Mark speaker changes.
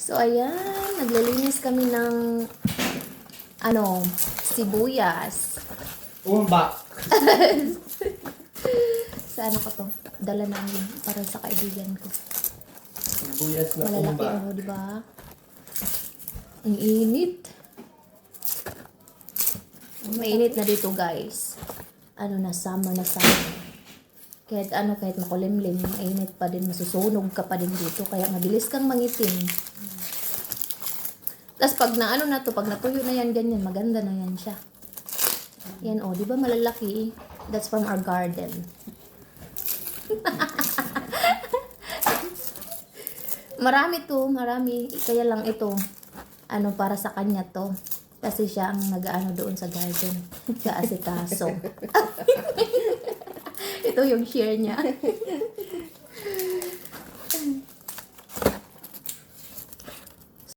Speaker 1: So, ayan. Naglilinis kami ng, sibuyas.
Speaker 2: Umbak.
Speaker 1: Sa ano ko to? Dala namin para sa kaibigan ko.
Speaker 2: Buyas na
Speaker 1: Malalaki
Speaker 2: umbak.
Speaker 1: di ba? Ang init. Mainit na dito, guys. Summer na summer. Kahit makulimlim, mainit pa din, masusunog ka pa din dito. Kaya mabilis kang mangitim. Tapos pag pag natuyo na yan, ganyan, maganda na yan siya. Yan, di ba malalaki? That's from our garden. Marami. Kaya lang ito, para sa kanya to. Kasi siya ang nag-aano doon sa garden. Kaasikaso. Ito yung share niya.